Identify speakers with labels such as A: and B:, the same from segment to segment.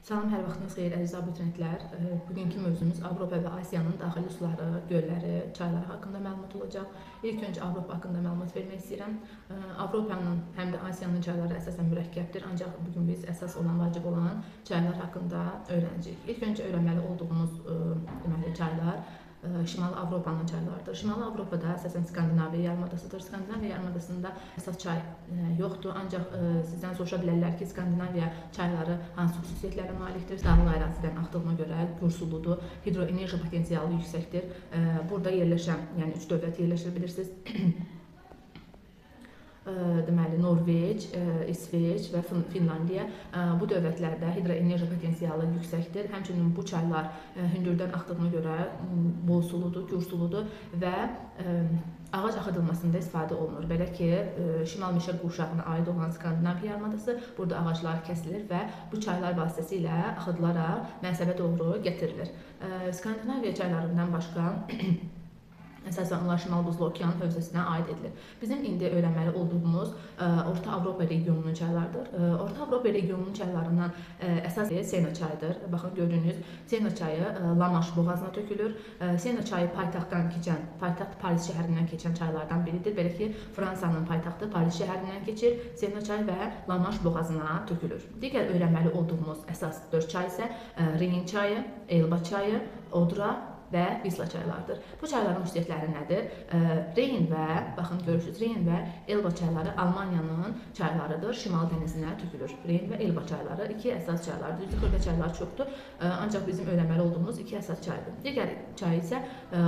A: Salam, hər vaxtınız xeyir əziz abituriyentlər. Bugünkü mövzumuz Avropa və Asiyanın daxili suları, gölləri, çayları haqqında məlumat olacaq. İlk öncə Avropa haqqında məlumat vermək istəyirəm. Avropanın həm də Asiyanın çayları əsasən mürəkkəbdir, ancaq bugün biz əsas olan, vacib olan çaylar haqqında öyrənəcəyik. İlk öncə öyrənməli olduğumuz deməli çaylar Şimali Avropanın çaylarıdır. Şimali Avropada əsasən Skandinaviya yarımadasıdır. Skandinaviya yarımadasında əsas çay yoxdur, ancaq sizdən soruşa bilərlər ki, Skandinaviya çayları hansı xüsusiyyətlərə malikdir? Dağlıq ərazidən axdığına görə gürsuludur, hidroenerji potensialı yüksəkdir. Burada yerləşən, yəni 3 dövlət yerləşir bilirsiniz. Deməli, Norveç, İsveç və Finlandiya bu dövlətlərdə hidroenerji potensialı yüksəkdir. Həmçinin bu çaylar hündürdən axdığına görə bol suludur, gür suludur və ağac axıdılmasında istifadə olunur. Belə ki, Şimal-Şərq qurşağına aid olan Skandinaviya yarımadası burada ağaclar kəsilir və bu çaylar vasitəsilə axıdılaraq Mənsəbə doğru gətirilir. Skandinaviya çaylarından başqa əsasən onlar Şimal Buzlu Okean hövzəsinə aid edilir. Bizim indi öyrənməli olduğumuz Orta Avropa regionunun çaylarıdır. Orta Avropa regionunun çaylarından əsas Sena çayıdır. Baxın, gördüyünüz Sena çayı La-Manş boğazına tökülür. Sena çayı paytaxtdan keçən, paytaxt Paris şəhərindən keçən çaylardan biridir. Belə ki, Fransanın paytaxtı Paris şəhərindən keçir. Sena çayı və La-Manş boğazına tökülür. Digər öyrənməli olduğumuz əsas 4 çay isə Reyn çayı, Elba çayı, Odra və Visla çaylarıdır. Bu çayların xüsusiyyətləri nədir? Reyn və, baxın görürsünüz, Reyn və Elba çayları Almaniyanın çaylarıdır, Şimal dənizinə tökülür. Reyn və Elba çayları iki əsas çaylardır. Düzdür, xırda çaylar çoxdur, ancaq bizim öyrənməli olduğumuz iki əsas çaydır. Digər çay isə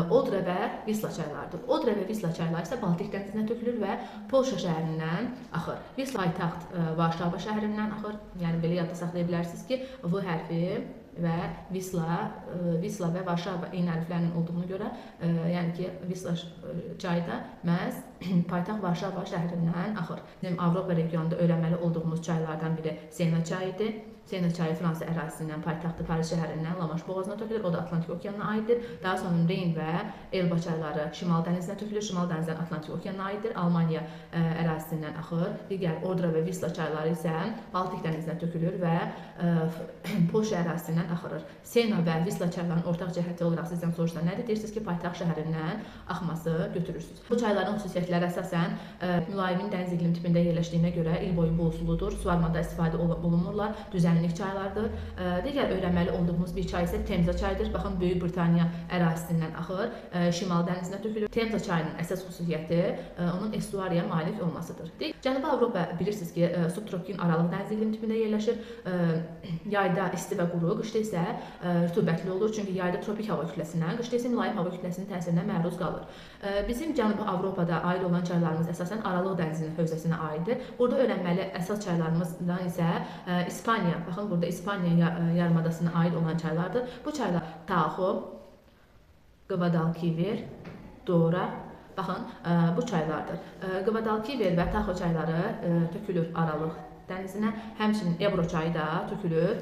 A: Odra və Visla çaylarıdır. Odra və Visla çayları isə Baltik dənizinə tökülür və Polşa şəhərindən axır. Visla paytaxt Varşava şəhərindən axır. Yəni belə yadda saxlaya bilərsiniz ki, V hərfi və Visla və Varşava eyni hərflərinin olduğuna görə, yəni ki, Visla çayı da məhz paytaxt Varşava şəhərindən axır. Bizim Avropa regionunda öyrənməli olduğumuz çaylardan biri Sena çayıdır. Sena çayı Fransa ərazisindən paytaxtı Paris şəhərindən La-Manş boğazına tökülür, o da Atlantik okeanına aiddir. Daha sonra Reyn və Elba çayları Şimal dənizinə tökülür, Şimal dənizindən Atlantik okeanına aiddir, Almaniya ərazisindən axır. Digər Odra və Visla çayları isə Baltik dənizinə tökülür və Polşa ərazisindən axırır. Sena və Visla çaylarının ortaq cəhəti olaraq sizdən soruşsa nədir? Deyirsiniz ki, paytaxt şəhərindən axması götürürsünüz. Bu çayların xüsusiyyətləri əsasən mülayimin dəniz iqlim tipində yerləşdiyinə görə il boyu bol suludur, suvarmada istifadə olunmurlar, düzənlik çaylardır. Digər öyrənməli olduğumuz bir çay isə Temza çayıdır. Baxın, Böyük Britaniya ərazisindən axır, Şimal dənizinə tökülür. Temza çayının əsas xüsusiyyəti onun estuariyaya malik olmasıdır. Cənubi Avropa bilirsiniz ki, subtropik aralıq dəniz iqlim tipində yerləşir. Yayda isti və quru, qışda isə rütubətli olur. Çünki yayda tropik hava kütləsinə, qışda isə mülayim hava kütləsinin təsirinə məruz qalır. Bizim Cənubi Avropada aid olan çaylarımız əsasən Aralıq dənizinin hövzəsinə aiddir. Burada öyrənməli əsas çaylarımızdan isə İspaniya, baxın burada İspaniya yarımadasına aid olan çaylardır. Bu çaylar Taxo, Qvadalkiver, Dora, baxın bu çaylardır. Qvadalkiver və Taxo çayları tökülür Aralıq dənizinə, həmçinin Ebro çayı da tökülür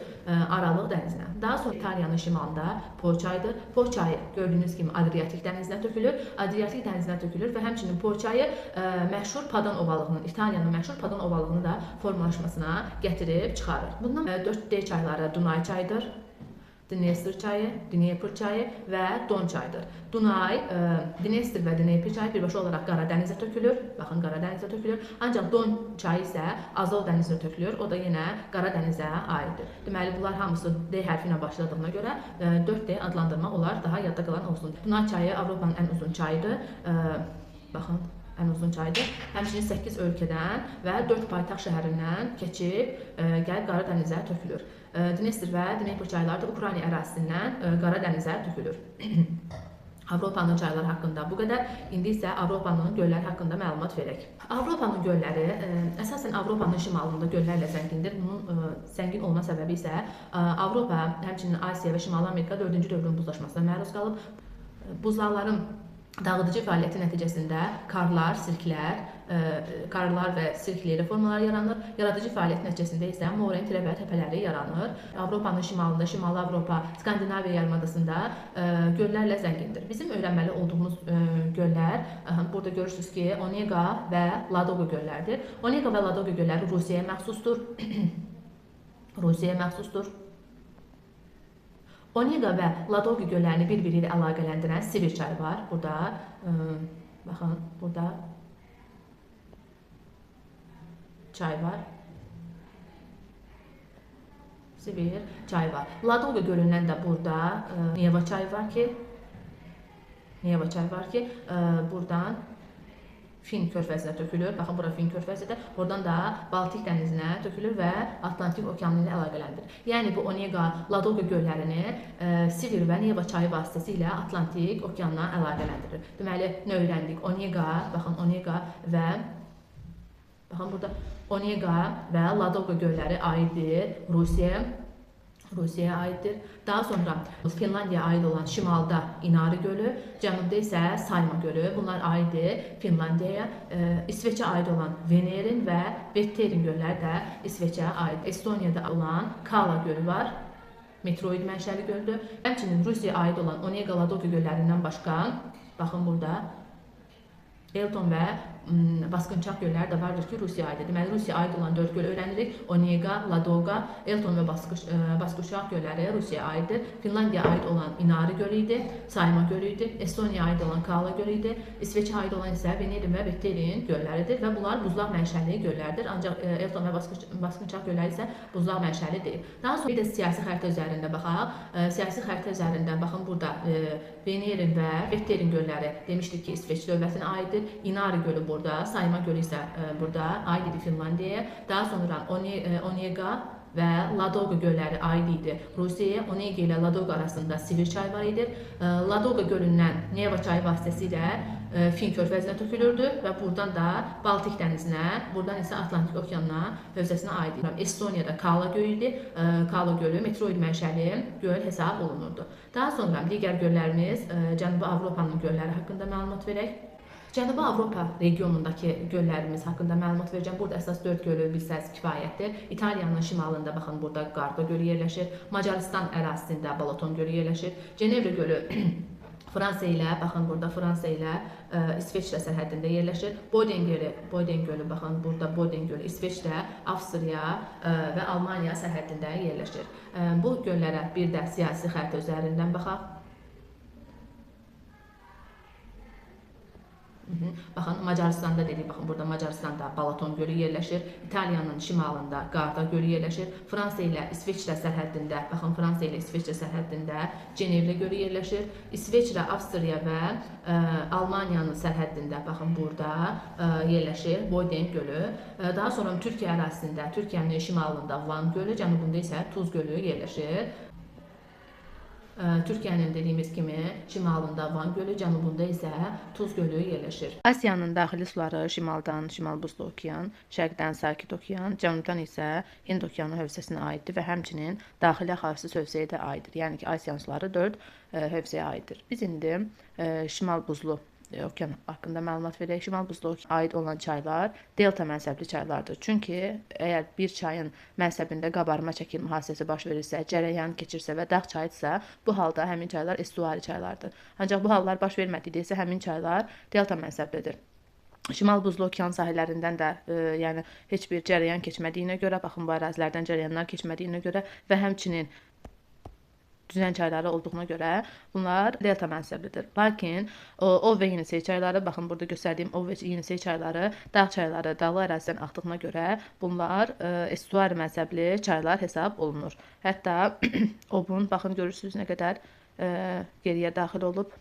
A: Aralıq dənizinə. Daha sonra İtaliyanın şimalında Po çayıdır. Po çayı gördüyünüz kimi Adriatik dənizinə tökülür. Adriatik dənizinə tökülür və həmçinin Po çayı məşhur Padan ovalığının, İtaliyanın məşhur Padan ovalığını da formalaşmasına gətirib çıxarır. Bundan 4D çayları Dunay çayıdır, Dnestr çayı, Dnepr çayı və Don çayıdır. Dunay, Dnestr və Dnepr çayı birbaşa olaraq Qara dənizə tökülür. Baxın, Qara dənizə tökülür. Ancaq Don çayı isə Azov dənizinə tökülür. O da yenə Qara dənizə aiddir. Deməli, bunlar hamısı D hərfi ilə başladığına görə 4D adlandırma olar, daha yadda qalan olsun. Dunay çayı Avropanın ən uzun çayıdır. Baxın, ən uzun çaydır. Həmçinin 8 ölkədən və 4 paytaxt şəhərindən keçib gəlib Qara dənizə tökülür. Dnestr və Dnepr çayları da Ukrayna ərazisindən Qara dənizə tökülür. Avropanın çayları haqqında bu qədər. İndi isə Avropanın gölləri haqqında məlumat verək. Avropanın gölləri əsasən Avropanın şimalında göllərlə zəngindir. Bunun zəngin olma səbəbi isə Avropa, həmçinin Asiya və Şimali Amerika 4-cü dövrün buzlaşmasına məruz qalıb. Buzlaqların dağıdıcı fəaliyyəti nəticəsində karlar, sirklər, karlar və sirkli formalar yaranır. Yaradıcı fəaliyyət nəticəsində isə moren tirə və təpələri yaranır. Avropanın şimalında, Şimali Avropa, Skandinaviya yarımadasında göllərlə zəngindir. Bizim öyrənməli olduğumuz göllər, burada görürsünüz ki, Onega və Ladoga göllərdir. Onega və Ladoga gölləri Rusiyaya məxsusdur. Onega və Ladoga göllərini bir-biri ilə əlaqələndirən Sibir çayı var. Burada baxın, burada çay var. Sibir çayı var. Ladoga gölündən də burada Neva çayı var ki, buradan Fin körfəzinə tökülür. Baxın, bura Fin körfəzidir. Oradan da Baltik dənizinə tökülür və Atlantik okeanı ilə əlaqələndirir. Yəni bu Onega, Ladoga göllərini Sibir və Neva çayı vasitəsilə Atlantik okeanına əlaqələndirir. Deməli, nə öyrəndik? Onega, baxın, Onega və baxın burada Onega və Ladoga gölləri aiddir Rusiyaya aiddir. Daha sonra Finlandiyaya aid olan şimalda İnari gölü, cənubda isə Sayma gölü. Bunlar aiddir Finlandiyaya. İsveçə aid olan Venerin və Vetterin gölləri də İsveçə aid. Estoniyada olan Kala gölü var. Meteoroid mənşəli göldür. Həmçinin Rusiyaya aid olan Onega, Ladoga göllərindən başqa, baxın burada Elton və Basqınçaq gölləri də vardır ki, Rusiyaya aiddir. Deməli, Rusiyaya aid olan 4 göl öyrənirik. Onega, Ladoga, Elton və Basqınçaq gölləri Rusiyaya aiddir. Finlandiyaya aid olan İnari gölü idi, Sayma gölü idi. Estoniyaya aid olan Kala gölü idi. İsveçə aid olan isə Venerin və Vetterin gölləridir və bunlar buzlaq mənşəli göllərdir. Ancaq Elton və Basqınçaq gölləri isə buzlaq mənşəli deyil. Daha sonra bir də siyasi xəritə üzərində baxaq. Siyasi xəritə üzərində baxın, burada Venerin və Vetterin gölləri demişdik ki, İsveç dövlətinə aiddir. İnari gölü burada, Sayma gölü isə burada aid idi Finlandiyaya. Daha sonra Onega və Ladoga gölləri aid idi Rusiyaya. Onega ilə Ladoga arasında Sibir çayı var idi. Ladoga gölündən Neva çayı vasitəsilə Fin körfəzinə tökülürdü və buradan da Baltik dənizinə, buradan isə Atlantik okeanına hövzəsinə aid idi. Estoniyada Kala gölü idi. Kala gölü meteoroid mənşəli göl hesab olunurdu. Daha sonra digər göllərimiz, Cənubi Avropanın gölləri haqqında məlumat verək. Cənubi Avropa regionundakı göllərimiz haqqında məlumat verəcəm. Burada əsas 4 gölü bilsəz kifayətdir. İtaliyanın şimalında baxın, burada Qarqa gölü yerləşir. Macaristan ərazisində Balaton gölü yerləşir. Cenevra gölü Fransa ilə, baxın burada Fransa ilə İsveçrə sərhədində yerləşir. Boden gölü, baxın burada Boden gölü İsveçrə, Avstriya və Almaniya sərhədində yerləşir. Bu göllərə bir də siyasi xəritə üzərindən baxaq. Baxın, Macaristanda dedik, baxın burada Macaristanda Balaton gölü yerləşir. İtaliyanın şimalında Qarda gölü yerləşir. Fransa ilə İsveçrə sərhəddində, baxın Fransa ilə İsveçrə sərhəddində Cenevra gölü yerləşir. İsveçrə, Avstriya və Almaniyanın sərhəddində, baxın burada yerləşir Boden gölü. Daha sonra Türkiyə ərazisində, Türkiyənin şimalında Van gölü, cənubunda isə Tuz gölü yerləşir. Türkiyənin dediyimiz kimi şimalında Van gölü, cənubunda isə Tuz gölü yerləşir. Asiyanın daxili suları şimaldan Şimal Buzlu okean, şərqdən Sakit okean, cənubdan isə Hind okeanı hövzəsinə aiddir və həmçinin daxili xasis hövzəyə də aiddir. Yəni ki, Asiyanın suları 4 hövzəyə aiddir. Biz indi Şimal Buzlu okean haqqında məlumat verək. Şimal Buzlu okeana aid olan çaylar delta mənsəbli çaylardır. Çünki əgər bir çayın mənsəbində qabarma çəkilmə hadisəsi baş verirsə, cərəyan keçirsə və dağ çayıdırsa, bu halda həmin çaylar estuari çaylardır. Ancaq bu hallar baş vermədikdə isə həmin çaylar delta mənsəblidir. Şimal Buzlu okean sahillərindən də yəni heç bir cərəyan keçmədiyinə görə, baxın bu ərazilərdən cərəyanlar keçmədiyinə görə və həmçinin düzən çayları olduğuna görə bunlar delta mənsəblidir. Lakin Ov və Yenisey çayları, baxın burada göstərdiyim Ov və Yenisey çayları dağ çayları, dağlı ərazidən axdığına görə bunlar estuari mənsəbli çaylar hesab olunur. Hətta Ovun, baxın görürsünüz nə qədər geriyə daxil olub.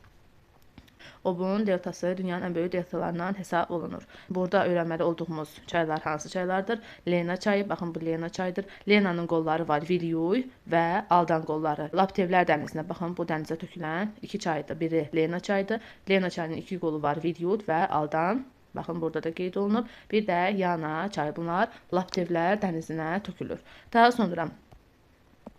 A: Obun deltası dünyanın ən böyük deltalarından hesab olunur. Burada öyrənməli olduğumuz çaylar hansı çaylardır? Lena çayı, baxın bu Lena çayıdır. Lena'nın qolları var, Vilyuy və Aldan qolları. Laptevlər dənizinə, baxın bu dənizə tökülən 2 çaydır. Biri Lena çayıdır. Lena çayının 2 qolu var, Vilyuy və Aldan. Baxın burada da qeyd olunub. Bir də Yana çayı. Bunlar Laptevlər dənizinə tökülür. Daha sonra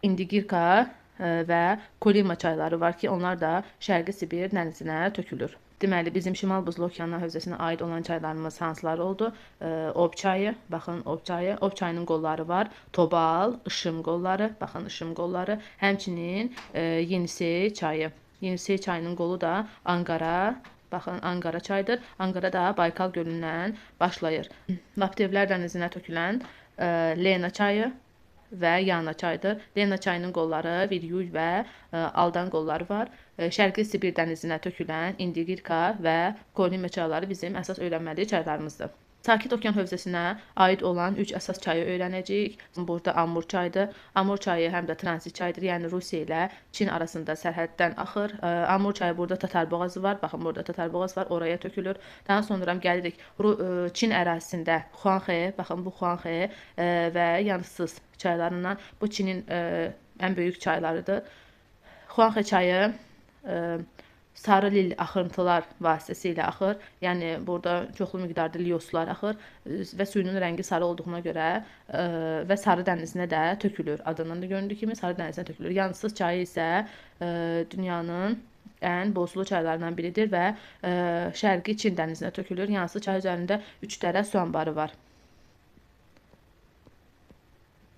A: Indigirka və Kolima çayları var ki, onlar da Şərqi Sibir dənizinə tökülür. Deməli, bizim Şimal Buzlu okeanı hövzəsinə aid olan çaylarımız hansıları oldu? Ob çayı, baxın Ob çayı. Ob çayının qolları var. Tobal, Işım qolları, baxın Işım qolları. Həmçinin Yenisey çayı. Yenisey çayının qolu da Ankara, baxın Ankara çayıdır. Ankara da Baykal gölündən başlayır. Laptevlər dənizinə tökülən Lena çayı. və Yana çayıdır. Lena çayının qolları Viryuy və Aldan qolları var. Şərqi Sibir dənizinə tökülən Indigirka və Kolyme çayları bizim əsas öyrənməli çaylarımızdır. Sakit Okean hövzəsinə aid olan 3 əsas çayı öyrənəcəyik. Burada Amur çayıdır. Amur çayı həm də tranzit çaydır, yəni Rusiya ilə Çin arasında sərhəddən axır. Amur çayı burada Tatar boğazı var. Baxın, burada Tatar boğazı var, oraya tökülür. Daha sonra gəlirik Çin ərazisində Xuanxe, baxın bu Xuanxe və Yansız çaylarından. Bu Çinin ən böyük çaylarıdır. Xuanxe çayı Sarı lil axıntılar vasitəsilə axır. Yəni burada çoxlu miqdarda lioslar axır və suyunun rəngi sarı olduğuna görə və Sarı dənizinə də tökülür. Adından da göründüyü kimi Sarı dənizinə tökülür. Yansız çayı isə dünyanın ən bozlu çaylarından biridir və Şərqi Çin dənizinə tökülür. Yansız çayı üzərində 3 dərə su anbarı var.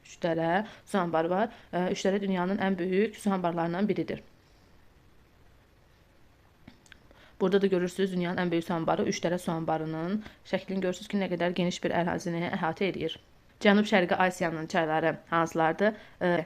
A: 3 dərə su anbarı var. 3 dərə dünyanın ən böyük su anbarlarından biridir. Burada da görürsünüz dünyanın ən böyük su anbarı 3 dərə su anbarının şəklini görürsünüz ki, nə qədər geniş bir ərazini əhatə edir. Cənub-Şərqi Asiyanın çayları hansılardır?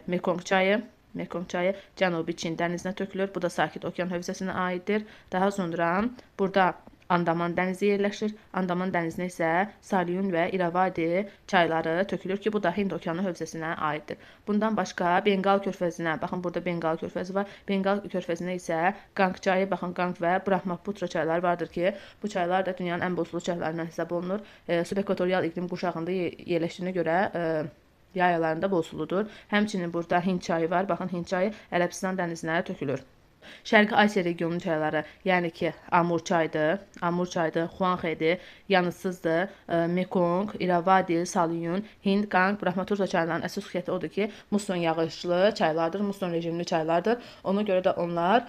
A: Mekong çayı. Mekong çayı Cənubi Çin dənizinə tökülür. Bu da Sakit Okean hövzəsinə aiddir. Daha sonra burada Andaman dənizi yerləşir. Andaman dənizinə isə Salyun və İravadi çayları tökülür ki, bu da Hind okeanı hövzəsinə aiddir. Bundan başqa Benqal körfəzinə, baxın burada Benqal körfəzi var. Benqal körfəzinə isə Qanq çayı, baxın Qanq və Brahmaputra çayları vardır ki, bu çaylar da dünyanın ən buzlu çaylarından hesab olunur. Subekvatorial iqlim qurşağında yerləşdiyinə görə yayalarında bol suludur. Həmçinin burada Hind çayı var. Baxın Hind çayı Ərəbistan dənizinə tökülür. Şərqi Asiya regionunun çayları, yəni ki, Amur çayıdır, Xuanxedir, Yanısızdır, Mekong, İravadi, Salyun, Hind, Qanq, Brahmaputra çaylarının əsas xüsusiyyəti odur ki, musson yağışlı çaylardır, musson rejimli çaylardır. Ona görə də onlar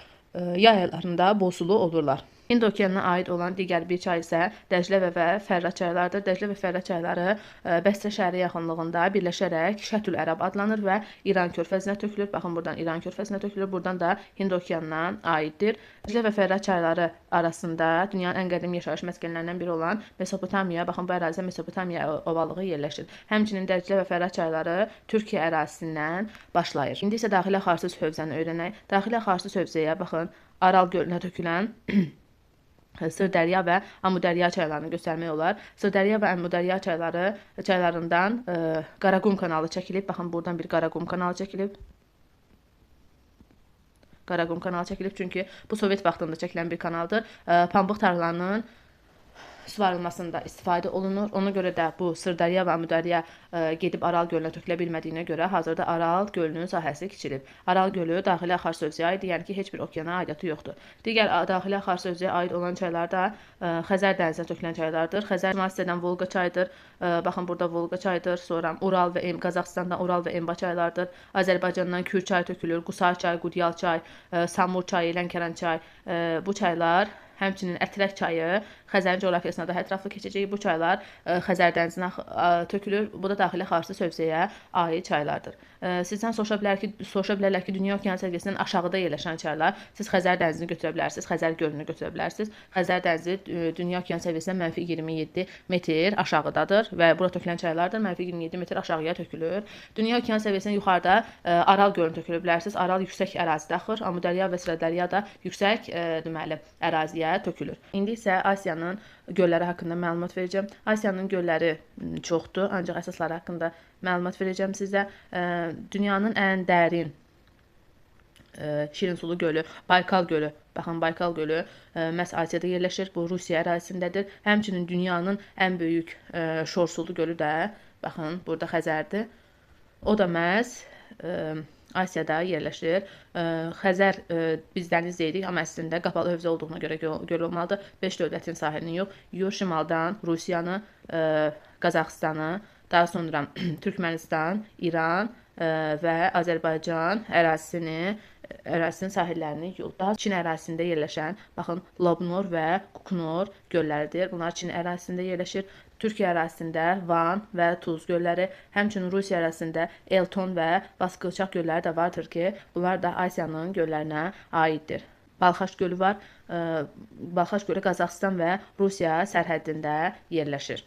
A: yayalarında bol sulu olurlar. Hind okeanına aid olan digər bir çay isə Dəclə və Fərra çaylarıdır. Dəclə və Fərra çayları Bəsrə şəhəri yaxınlığında birləşərək Şətül Ərəb adlanır və İran körfəzinə tökülür. Baxın, buradan İran körfəzinə tökülür, buradan da Hind okeanına aiddir. Dəclə və Fərra çayları arasında dünyanın ən qədim yaşayış məskənlərindən biri olan Mesopotamiya, baxın bu ərazidə Mesopotamiya ovalığı yerləşir. Həmçinin Dəclə və Fərra çayları Türkiyə ərazisindən başlayır. İndi isə daxili axarsız hövzəni öyrənək. Daxili axarsız hövzəyə baxın, Aral gölünə tökülən Sırdərya və Amudərya çaylarını göstərmək olar. Sırdərya və Amudərya çaylarından Qaraqum kanalı çəkilib. Baxın, buradan bir Qaraqum kanalı çəkilib. Qaraqum kanalı çəkilib, çünki bu Sovet vaxtında çəkilən bir kanaldır. Pambıq tarlalarının suvarılmasında istifadə olunur. Ona görə də bu Sırdərya və Amudərya gedib Aral gölünə tökülə bilmədiyinə görə hazırda Aral gölünün sahəsi kiçilib. Aral gölü daxili axar hövzəyə aiddir, yəni ki, heç bir okeana aidiyyatı yoxdur. Digər daxili axar hövzəyə aid olan çaylar da Xəzər dənizinə tökülən çaylardır. Xəzər Şimal Volqa çayıdır. Baxın, burada Volqa çayıdır. Sonra Ural və Qazaxıstandan Ural və Emba çaylardır. Azərbaycandan Kür çayı tökülür. Qusar çay, Qudyal çay, Samur çayı, Lənkəran çay. Bu çaylar, həmçinin Ətrək çayı Xəzərin coğrafiyasına daha ətraflı keçəcək. Bu çaylar Xəzər dənizinə tökülür. Bu da daxili xarsız hövzəyə aid çaylardır. Sizdən soruşa bilərlər ki, dünya okean səviyyəsindən aşağıda yerləşən çaylar, siz Xəzər dənizini götürə bilərsiniz, Xəzər gölünü götürə bilərsiniz. Xəzər dənizi dünya okean səviyyəsindən -27 metr aşağıdadır və bura tökülən çaylar da -27 metr aşağıya tökülür. Dünya okean səviyyəsindən yuxarıda Aral gölünü tökülə bilərsiniz. Aral yüksək ərazidə axır, Amudərya və Sırdərya da yüksək deməli əraziyə tökülür. İndi isə Asiyanın gölləri haqqında məlumat verəcəm. Asiyanın gölləri çoxdur, ancaq əsasları haqqında məlumat verəcəm sizə. Dünyanın ən dərin şirin sulu gölü Baykal gölü. Baxın, Baykal gölü məhz Asiyada yerləşir. Bu Rusiya ərazisindədir. Həmçinin dünyanın ən böyük şor sulu gölü də, baxın, burada Xəzərdir. O da məhz Asiyada yerləşir. Xəzər biz dəniz deyirik, amma əslində qapalı hövzə olduğuna görə göl olmalıdır. 5 dövlətin sahilini yox, şimaldan Rusiyanı, Qazaxıstanı, daha sonra Türkmənistan, İran və Azərbaycan ərazisinin sahillərini yox. Daha Çin ərazisində yerləşən, baxın, Lobnor və Kuknor gölləridir. Bunlar Çin ərazisində yerləşir. Türkiyə ərazisində Van və Tuz gölləri, həmçinin Rusiya ərazisində Elton və Baskılçaq gölləri də vardır ki, bunlar da Asiyanın göllərinə aiddir. Balxaş gölü var. Balxaş gölü Qazaxıstan və Rusiya sərhəddində yerləşir.